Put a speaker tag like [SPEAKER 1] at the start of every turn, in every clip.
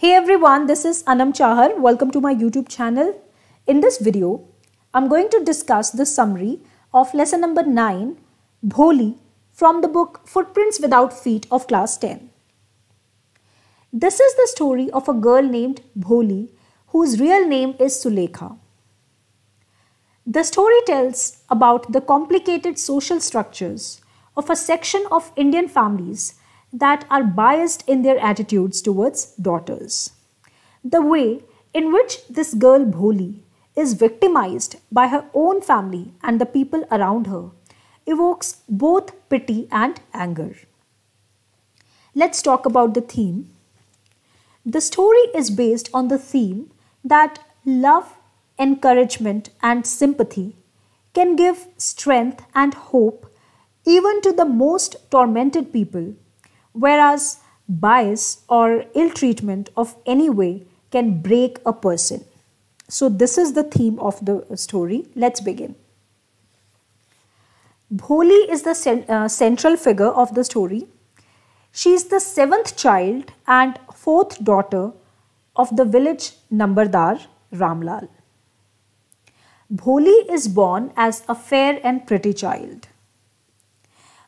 [SPEAKER 1] Hey everyone, this is Chahar. Welcome to my YouTube channel. In this video, I'm going to discuss the summary of lesson number 9, Bholi, from the book Footprints Without Feet of class 10. This is the story of a girl named Bholi, whose real name is Sulekha. The story tells about the complicated social structures of a section of Indian families that are biased in their attitudes towards daughters. The way in which this girl Bholi is victimized by her own family and the people around her evokes both pity and anger. Let's talk about the theme. The story is based on the theme that love, encouragement, and sympathy can give strength and hope even to the most tormented people, whereas bias or ill treatment of any way can break a person. So this is the theme of the story. Let's begin. Bholi is the central figure of the story. She is the 7th child and 4th daughter of the village Nambardar, Ramlal. Bholi is born as a fair and pretty child.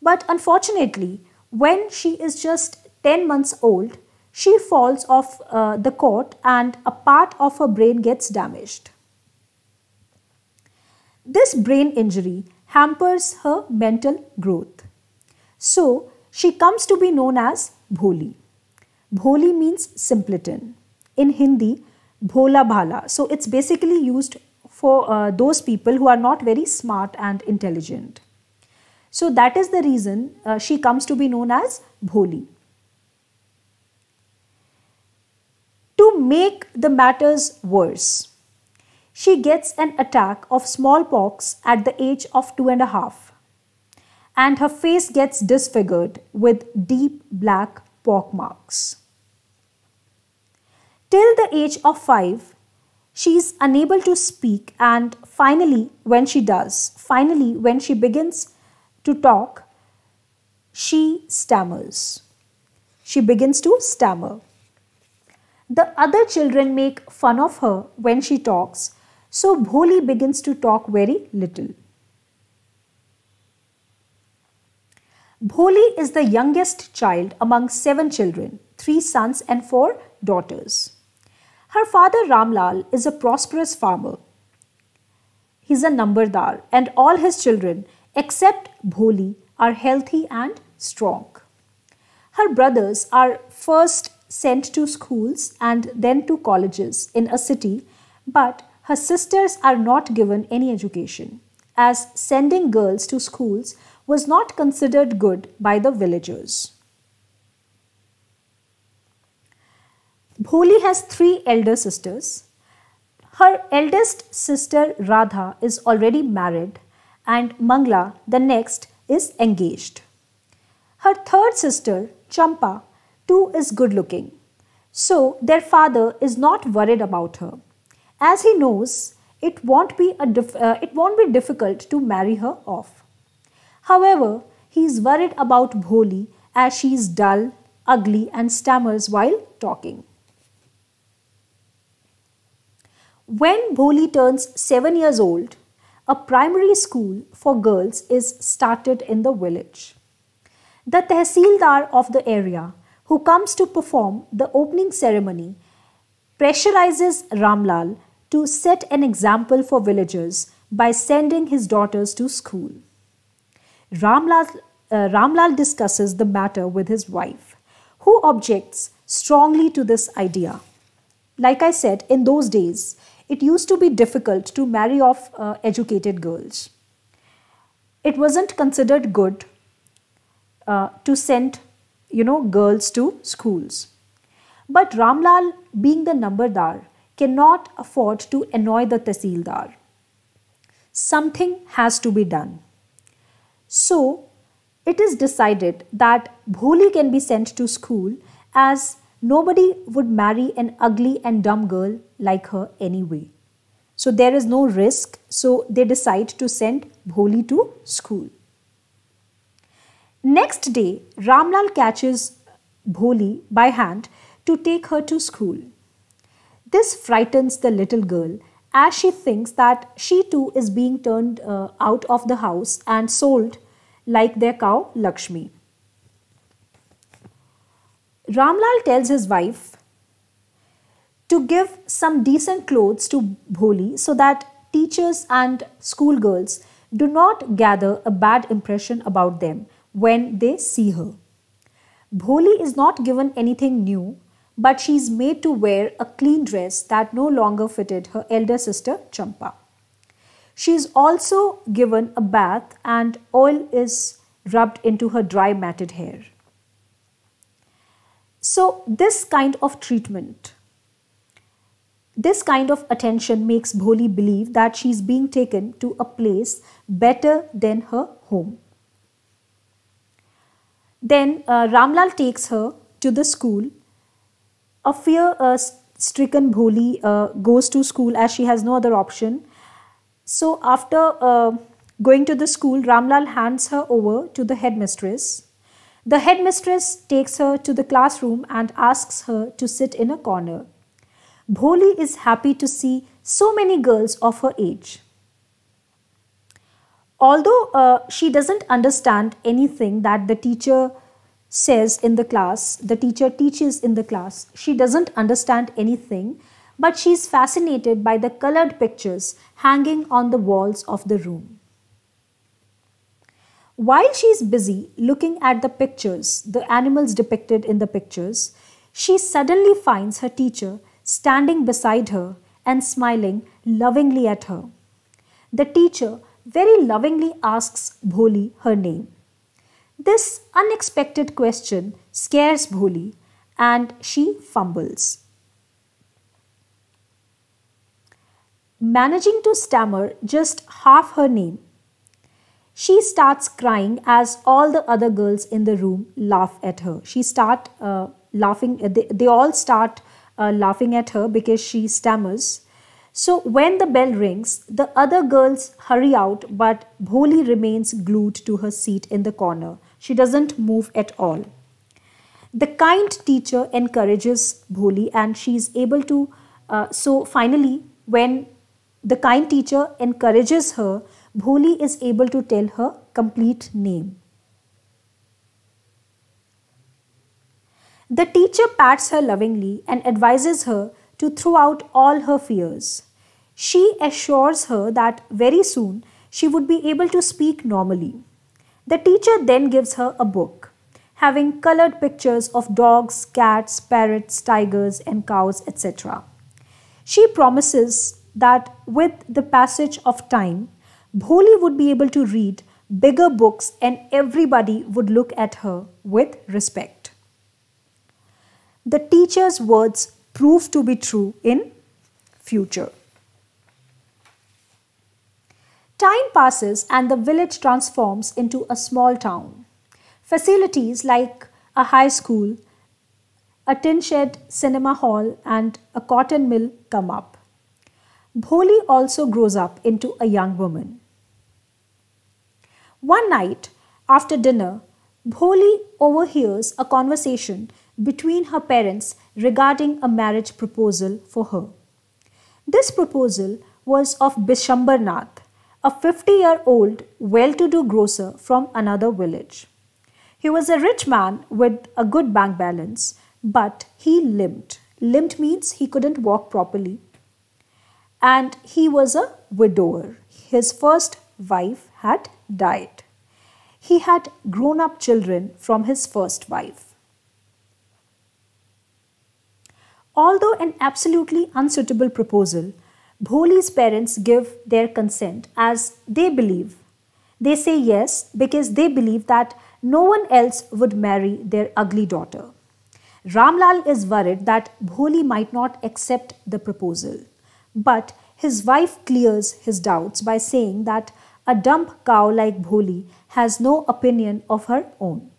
[SPEAKER 1] But unfortunately, when she is just 10 months old, she falls off the cot and a part of her brain gets damaged. This brain injury hampers her mental growth. So, she comes to be known as Bholi. Bholi means simpleton. In Hindi, bhola bhala. So, it's basically used for those people who are not very smart and intelligent. So that is the reason she comes to be known as Bholi. To make the matters worse, she gets an attack of smallpox at the age of 2.5, and her face gets disfigured with deep black pockmarks. Till the age of 5, she is unable to speak, and finally when she begins to talk, she stammers. She begins to stammer. The other children make fun of her when she talks, so Bholi begins to talk very little. Bholi is the youngest child among 7 children, 3 sons and 4 daughters. Her father Ramlal is a prosperous farmer. He's a Nambardar, and all his children except Bholi are healthy and strong. Her brothers are first sent to schools and then to colleges in a city, but her sisters are not given any education, as sending girls to schools was not considered good by the villagers. Bholi has 3 elder sisters. Her eldest sister Radha is already married, and Mangla, the next, is engaged. Her 3rd sister, Champa, too is good looking. So their father is not worried about her, as he knows it won't be difficult to marry her off. However, he is worried about Bholi as she is dull, ugly, and stammers while talking. When Bholi turns 7 years old, a primary school for girls is started in the village. The Tehsildar of the area, who comes to perform the opening ceremony, pressurizes Ramlal to set an example for villagers by sending his daughters to school. Ramlal discusses the matter with his wife, who objects strongly to this idea. Like I said, in those days, it used to be difficult to marry off educated girls. It wasn't considered good to send, girls to schools. But Ramlal, being the Nambardar, cannot afford to annoy the Tehsildar. Something has to be done. So, it is decided that Bholi can be sent to school, as nobody would marry an ugly and dumb girl like her anyway. So there is no risk, so they decide to send Bholi to school. Next day, Ramlal catches Bholi by hand to take her to school. This frightens the little girl as she thinks that she too is being turned out of the house and sold like their cow Lakshmi. Ramlal tells his wife to give some decent clothes to Bholi so that teachers and schoolgirls do not gather a bad impression about them when they see her. Bholi is not given anything new, but she is made to wear a clean dress that no longer fitted her elder sister Champa. She is also given a bath and oil is rubbed into her dry matted hair. So this kind of treatment, this kind of attention makes Bholi believe that she is being taken to a place better than her home. Then Ramlal takes her to the school. A fear-stricken Bholi goes to school as she has no other option. So after going to the school, Ramlal hands her over to the headmistress. The headmistress takes her to the classroom and asks her to sit in a corner. Bholi is happy to see so many girls of her age. Although she doesn't understand anything that the teacher says in the class, the teacher teaches in the class, she doesn't understand anything, but she is fascinated by the colored pictures hanging on the walls of the room. While she is busy looking at the pictures, the animals depicted in the pictures, she suddenly finds her teacher standing beside her and smiling lovingly at her. The teacher very lovingly asks Bholi her name. This unexpected question scares Bholi and she fumbles. Managing to stammer just half her name, she starts crying as all the other girls in the room laugh at her. They all start laughing at her because she stammers. So when the bell rings, the other girls hurry out, but Bholi remains glued to her seat in the corner. She doesn't move at all. The kind teacher encourages Bholi and she is able to, so finally when the kind teacher encourages her, Bholi is able to tell her complete name. The teacher pats her lovingly and advises her to throw out all her fears. She assures her that very soon she would be able to speak normally. The teacher then gives her a book, having colored pictures of dogs, cats, parrots, tigers, and cows, etc. She promises that with the passage of time, Bholi would be able to read bigger books and everybody would look at her with respect. The teacher's words prove to be true in future. Time passes and the village transforms into a small town. Facilities like a high school, a tin shed, cinema hall, and a cotton mill come up. Bholi also grows up into a young woman. One night, after dinner, Bholi overhears a conversation between her parents regarding a marriage proposal for her. This proposal was of Bishambarnath, a 50-year-old well-to-do grocer from another village. He was a rich man with a good bank balance, but he limped. Limped means he couldn't walk properly. And he was a widower. His first wife had died. He had grown-up children from his first wife. Although an absolutely unsuitable proposal, Bholi's parents give their consent as they believe. They say yes because they believe that no one else would marry their ugly daughter. Ramlal is worried that Bholi might not accept the proposal, but his wife clears his doubts by saying that a dumb cow like Bholi has no opinion of her own.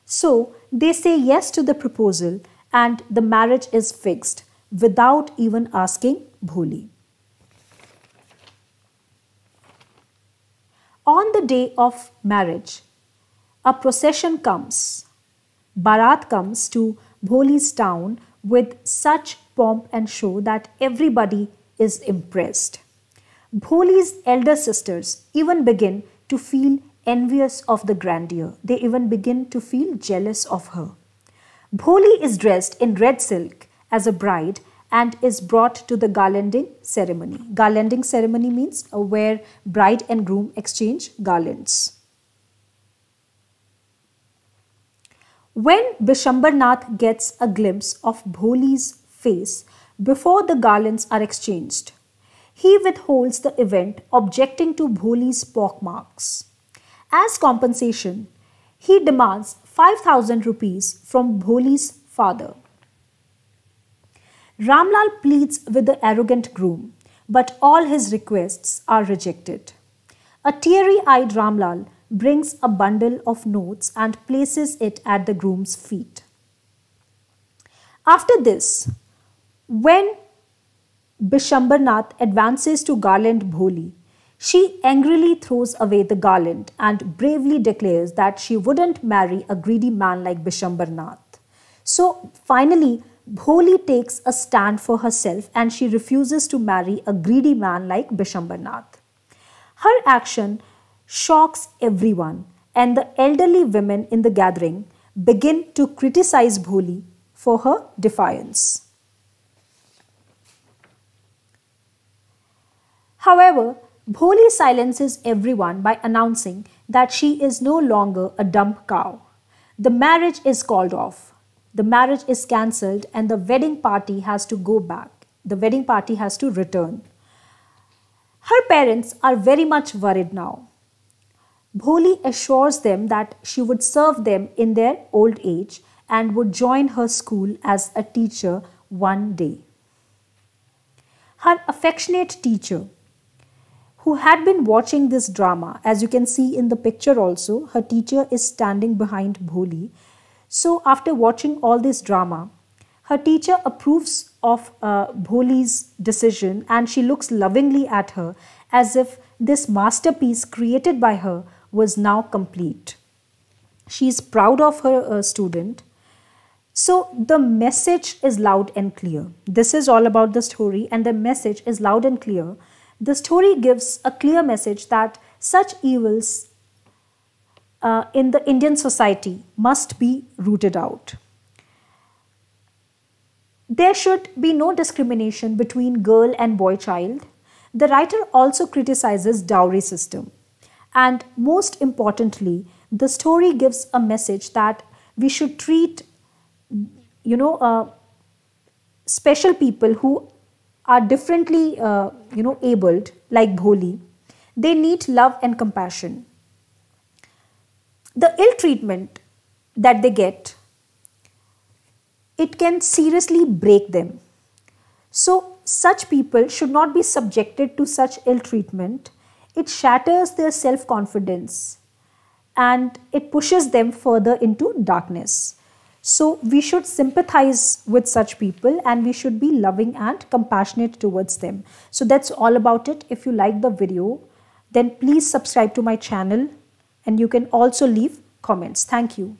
[SPEAKER 1] So they say yes to the proposal and the marriage is fixed without even asking Bholi. On the day of marriage, a procession comes. Bharat comes to Bholi's town with such pomp and show that everybody is impressed. Bholi's elder sisters even begin to feel envious of the grandeur. They even begin to feel jealous of her. Bholi is dressed in red silk as a bride and is brought to the garlanding ceremony. Garlanding ceremony means where bride and groom exchange garlands. When Bishambarnath gets a glimpse of Bholi's face before the garlands are exchanged, he withholds the event, objecting to Bholi's pockmarks. As compensation, he demands 5,000 rupees from Bholi's father. Ramlal pleads with the arrogant groom, but all his requests are rejected. A teary-eyed Ramlal brings a bundle of notes and places it at the groom's feet. After this, when Bishambarnath advances to garland Bholi, she angrily throws away the garland and bravely declares that she wouldn't marry a greedy man like Bishambarnath. So finally, Bholi takes a stand for herself and she refuses to marry a greedy man like Bishambarnath. Her action shocks everyone, and the elderly women in the gathering begin to criticize Bholi for her defiance. However, Bholi silences everyone by announcing that she is no longer a dumb cow. The marriage is called off. The marriage is cancelled and the wedding party has to go back. The wedding party has to return. Her parents are very much worried now. Bholi assures them that she would serve them in their old age and would join her school as a teacher one day. Her affectionate teacher, who had been watching this drama, as you can see in the picture also, her teacher is standing behind Bholi. So after watching all this drama, her teacher approves of Bholi's decision and she looks lovingly at her as if this masterpiece created by her was now complete. She is proud of her student. So the message is loud and clear. This is all about the story and the message is loud and clear. The story gives a clear message that such evils in the Indian society must be rooted out. There should be no discrimination between girl and boy child. The writer also criticizes dowry system. And most importantly, the story gives a message that we should treat, special people who are differently, abled, like Bholi. They need love and compassion. The ill treatment that they get, it can seriously break them. So such people should not be subjected to such ill treatment. It shatters their self-confidence and it pushes them further into darkness. So we should sympathize with such people and we should be loving and compassionate towards them. So that's all about it. If you like the video, then please subscribe to my channel and you can also leave comments. Thank you.